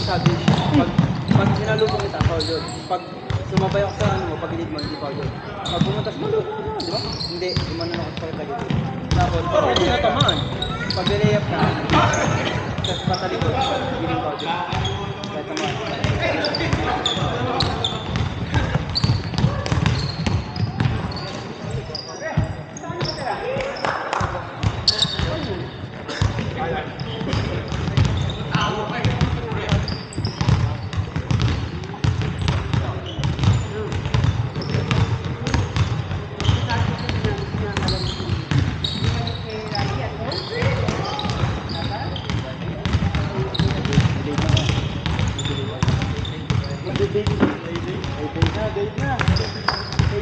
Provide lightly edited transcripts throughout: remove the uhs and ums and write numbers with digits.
sabi, pag sinalubong kita, foul yun. Pag sumabay ako sa ano mo, pag ilid mo, hindi foul yun. Pag pumunta sa malo, di ba? Hindi, umanon ako sa pagkalit. Tapos, pag Hindi na tamaan. pag nilayap ka, tapos patalikod, hindi rin foul yun. Kahit tamaan.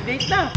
Date na.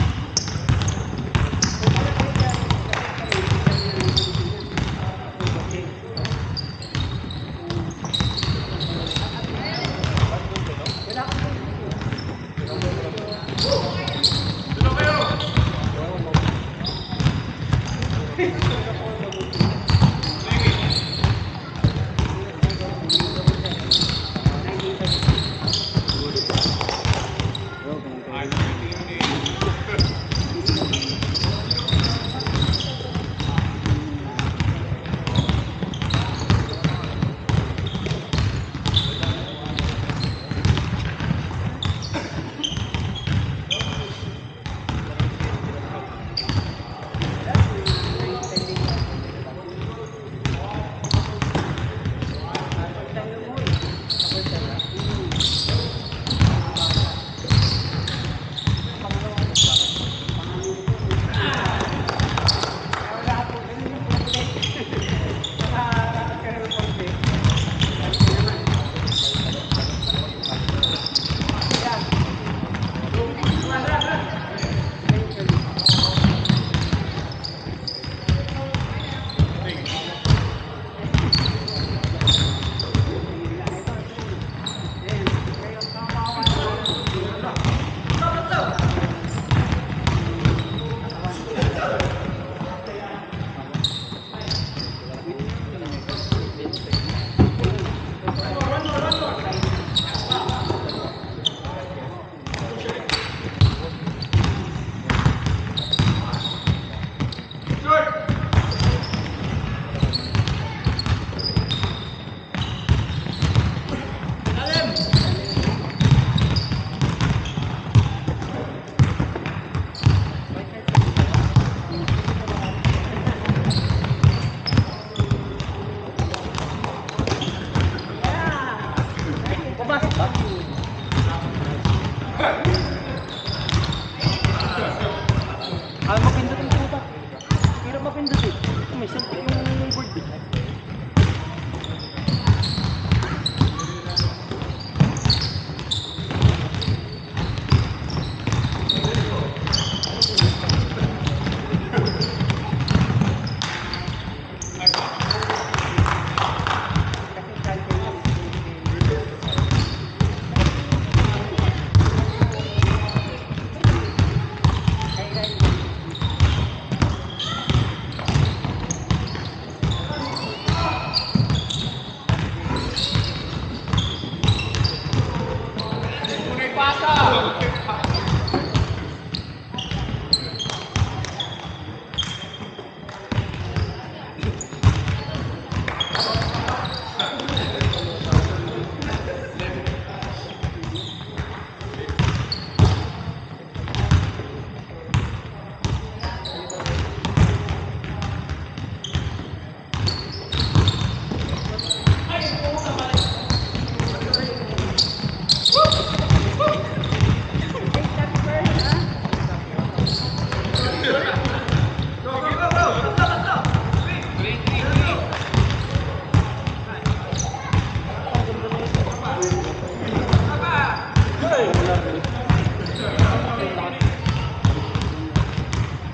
Ayaw mapindot yung puta. Hirap mapindot eh. May saltik yung board eh.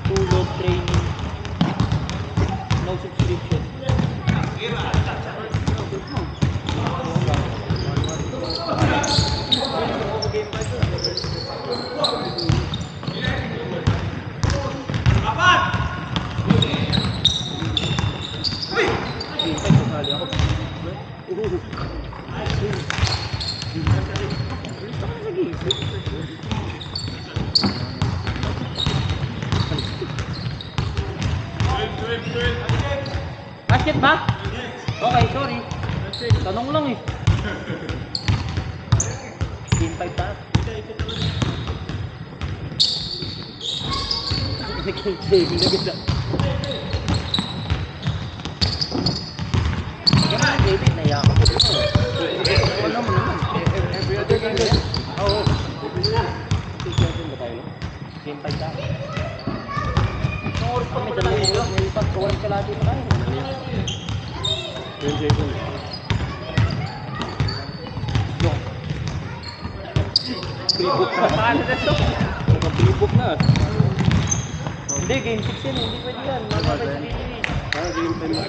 Tulog, training, no subscription. Hindi, kasali ako. Gusto ko na sa game. Basket ba? Okay, sorry. Tanong lang eh. Game 5 pa. Nag-game na ganda. Kaya nga, David, naiyak ako. Wala mo naman. Every other game. Oo. 2-7 ba tayo? Game 5 tayo. Isang oras pa may dalawang oras. May ipat, oras ka lagi pa tayo. 20 seconds. Yung. Pre-book na. Paano na to? Pre-book na. Hindi, game 6 yan. Hindi pwede yan. Mamaya tayo sabihin. Game 5 na.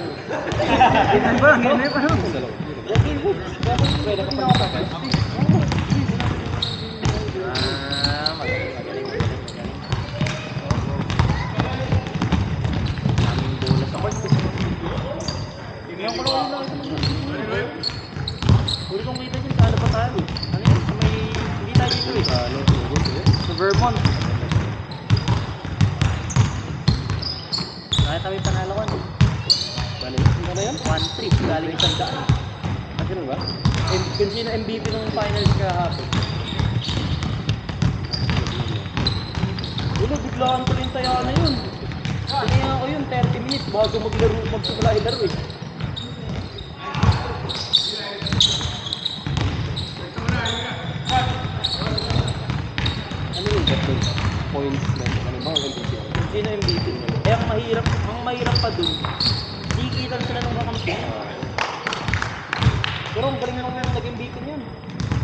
Game 9 pa lang. Game 9 pa lang. Dalawa. Yung game 6. Kaya kung pwede ka pa lang. Magaling. Daming bola sa court. Tingnan ko lang lang ito. Huli kong kita dyan sa ano pa tayo. Ano yun? Sa may... Hindi tayo dito eh. Sa Vermont. Kaya kami panalawan eh. Ano na yan? 1-3. Galing isang daan. Ah, ganun ba? Kung sino MVP ng finals kahapon. Ulo, biglaan ko rin tayo na yun. Tinignan ko yun, 30 minutes bago magsimula ilaro eh. Ano yung bet doon? Points na. Ano ba? Ang MVP. Kung sino MVP nila. Eh ang mahirap pa dun, di kita sila nung kakampi. Pero ang galing nung nag-MVP niyan.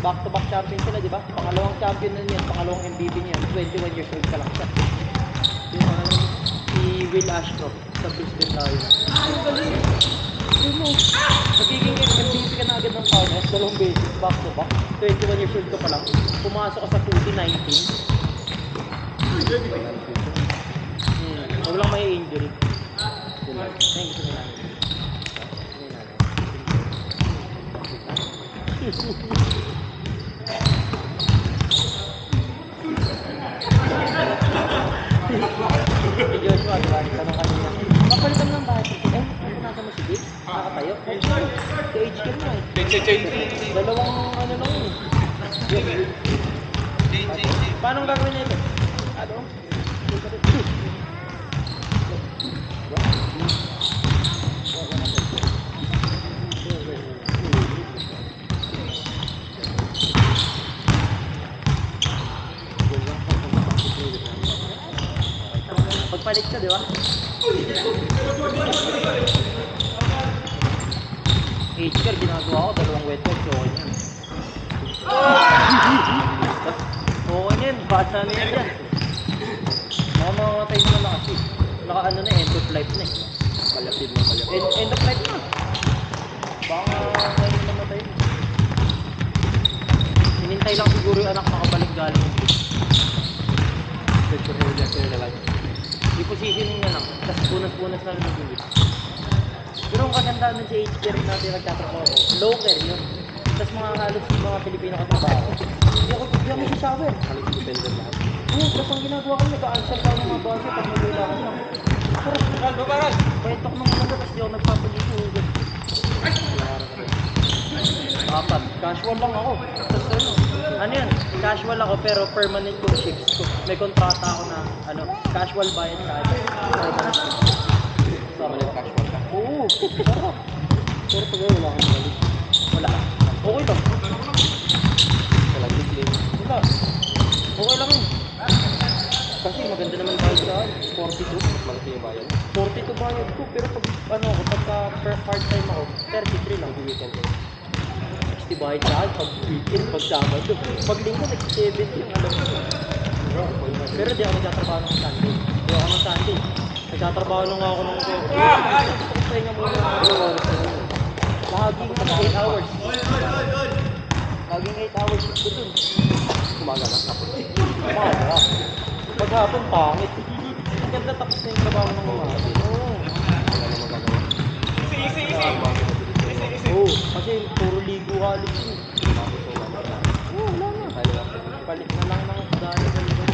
Back-to-back champion sila, di ba? Pangalawang champion na niyan, pangalawang MVP niyan. 21 years old pa lang siya. Yung si Will Ashcroft sa Brisbane Lions. Ang galing. Yun mo. Nagiging MVP ka na agad ng finals, dalawang beses, back-to-back. 21 years old ka pa lang. Pumasok ka sa 2019. Huwag lang may injury. Thank you na. Si Joshua, diba? Tanong kanina. Papalitan ng bahay. Ano nasa mo si Dick? Nakatayo? Si HK mo eh. Dalawang ano lang yun. Paano gagawin nito? Ano? Pagpalit ka, di ba? HK, ginagawa ko, dalawang wet wet, so okay yan. Okay na yun, bata na yan yan. Baka mamamatay naman na kasi. Naka ano na, end of life na eh. Palapid na palapid. End of life na. Baka ngayon namatay na. Hinintay lang siguro yung anak makabalik galing. Picture ko niya sa'yo na lang. I-positioning na lang. Tapos punas-punas na lang nag-uwi. Pero ang kasandaan nun sa HK rin natin nagtatrabaho ko, local yun. Tapos mga halos yung mga Pilipino katrabaho. Hindi ako si shower. Halos dependent lahat. Oo, tapos ang ginagawa ko, nag-a-answer lang ng mga base pag nagulakad lang. Pero, kwentok nung mga tapos di ako nagpapaligo. Apat. Casual lang ako. Tapos ano yan? Casual ako pero permanent yung shifts ko. May kontrata ako na casual bayad sa akin. Permanent casual ka. Oo. Sarap. Pero pag wala kang balik. Wala. Okay lang. Wala bigli. Wala. Okay lang yun. Kasi maganda naman bayad sa akin. 42. Malaki yung bayan. 42 bayad ko. Pero pagka part-time ako, 33 lang. Weekend ko. 60 bayad sa akin. Pag weekend, pag Sabado. Pag linggo, 70 yung alam ko. Pero di ako nagtatrabaho ng Sunday. Di ako ng Sunday. Nagtatrabaho lang ako ng gusto ko pahinga muna. Laging 8 hours. Laging 8 hours shift ko dun. Umaga na. Tapos. Umaga. Paghapon, pangit. Ang ganda tapos na yung trabaho ng umaga. Oo. Wala na magagawa. Oo, kasi puro ligo quality yun. Oo, wala na. Palit na lang ng dahil ng iba.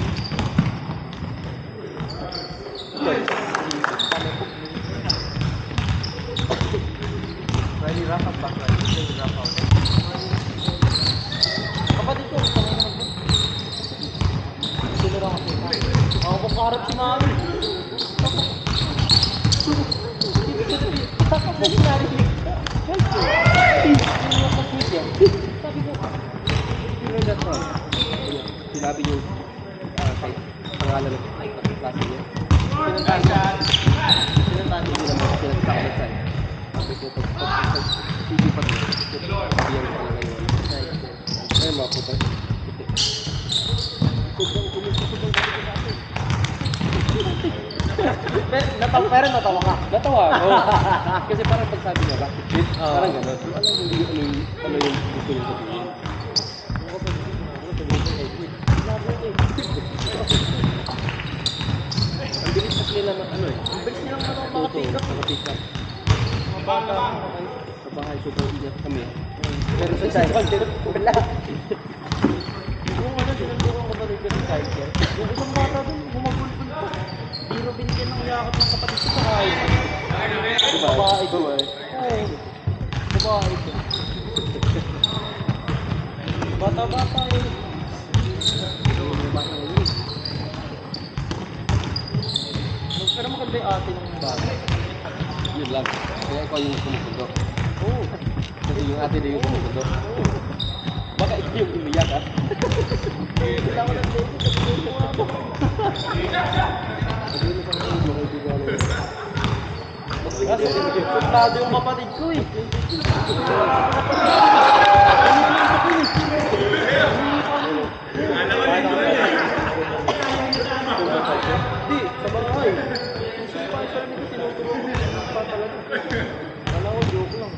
Riley wrap up back, Riley wrap out. Kapatid ko, sanay naman po. Sino lang ako? Ako kung kaharap si mami. Sabi narinig ka. Sabi ko, Sino that one? Sinabi niyo kay pangalan ng klase niya. pinuntahan ko. Pinuntahan ko. Hindi naman pinagkakalit sa'yo. Sabi ko, pag-TV pa ito, sabihan ko talaga yun. Ay, mga puto. Sobrang kumisip ko natin. Pero natawa ka. Natawa ako. Kasi parang pagsabi niya, bakit fit? Parang gano'n. Alam mo, hindi ano yung gusto niya sabihin. Ako pa sabihin ko, Edwin. Ang bilis kasi nila ano eh. Ang bilis nilang Makapick makapick up. Makapick up. Mga bata. Sa bahay, sobrang iyak kami. Pero sa childcare, wala. Yung ano, sinundukan ko ba rin sa childcare? Yung isang bata dun, gumagulpul pa. Biro binigyan ng yakap ng kapatid ko sa kahit. Babae ko. Oo. Babae ko. Bata-bata yun. Pero maganda yung ate ng bata. Yun lang. Kaya ikaw yung kumukundo. Oo. Kasi yung ate din yung kumukundo. Baka ikaw yung umiyak ah. Wala ko ng baby. Sabi ko ako. Sabi mo kang mga kaibigan na yun. Kasi suplado yung kapatid ko eh. Hindi, sa bahay. Kasi pa isa rin ko tinuturo ko pa talaga. Wala ko, joke lang.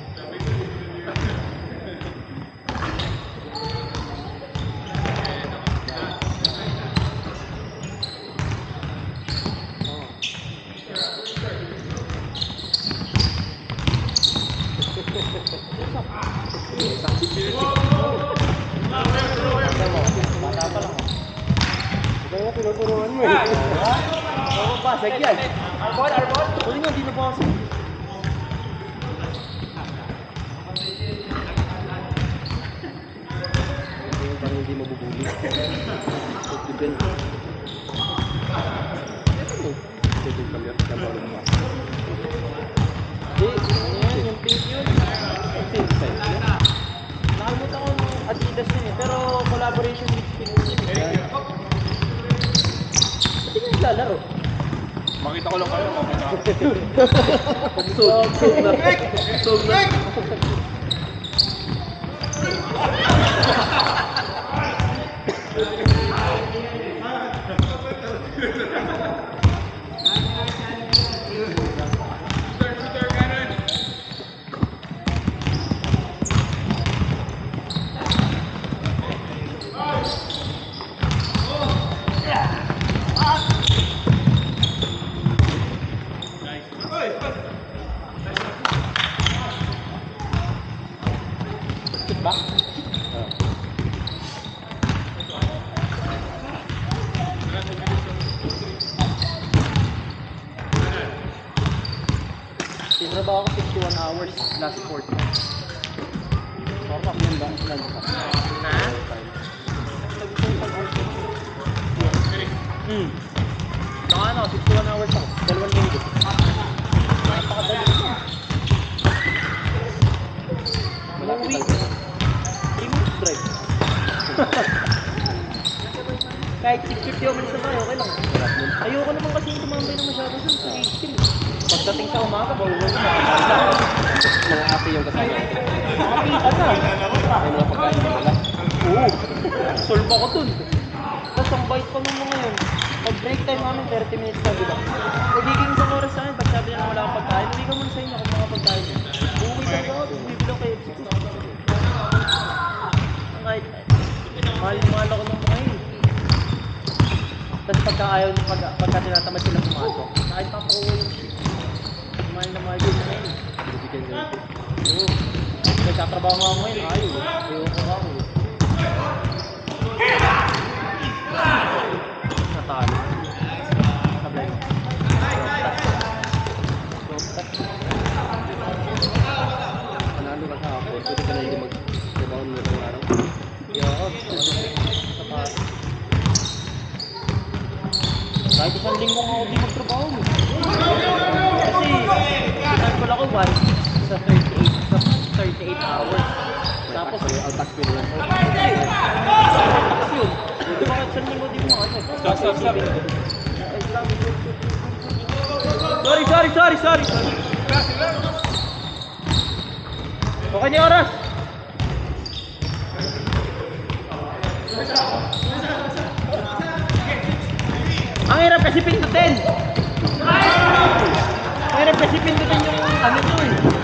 Bata pa lang. Kaya nga tinuturuan mo eh. Oo, basag yan. Arbon, arbon. Uli nga, di na basag. Yung parang hindi mabubuli. Depend. Depend kami at nabago mo. Ano yan, yung pink yun. Pink size mo. Nakalimutan ko ng Adidas yun eh. Pero collaboration with Pink yun eh. Ba't di ka naglalaro? Makita ko lang kayo. Sold na. Ba? Tinrabaho ako 51 hours last fortnight. Normal. Ilan ba? Ilan ba? Ha? Saka ano, 61 hours ako. 2 linggo. Napakadali ko. Malapit Uwi. lang. 3 minutes drive. Kahit 6:50 ako malis na tayo, okay lang. Sarap nun. Ayoko naman kasi tumambay na masyado dun sa H3. Pagdating sa umaga, bawal na. Mga ate yung kasama natin. Makapita na. May mga pagkain na wala. Oo. Solve ako dun. Tapos ang bait pa nung mga yun. Pag break time namin, 30 minutes na, diba? Magiging isang oras sa akin, pag sabi niya na wala akong pagkain, hindi ka muna sa inyo kung mga pagkain niya. Uuwi ka ako, bibili ako KFC. Kahit, mahal ako ng mga yun. Tapos pagka ayaw, pagka tinatamad sila pumasok, kahit papakuha yung shit. Mahal na mahal yun na yun. Bibigyan ka nito. Oo. nagtatrabaho nga ako ngayon, ayaw. Ayoko nga ako. Natalo. Sabi. Panalo ka sa ako, pwede ka na hindi mag-trabaho mo ng araw. Sapat. Kahit isang linggo nga ako di magtrabaho. Kasi, pinagpala ko one sa 38 hours. Tapos, Altas ko lang. tax yun. Di ba kahit isang linggo di mo ano? Stop. Sorry. Okay na yung oras. Ang hirap kasi pindutin. Ang hirap kasi pindutin yung ano to eh.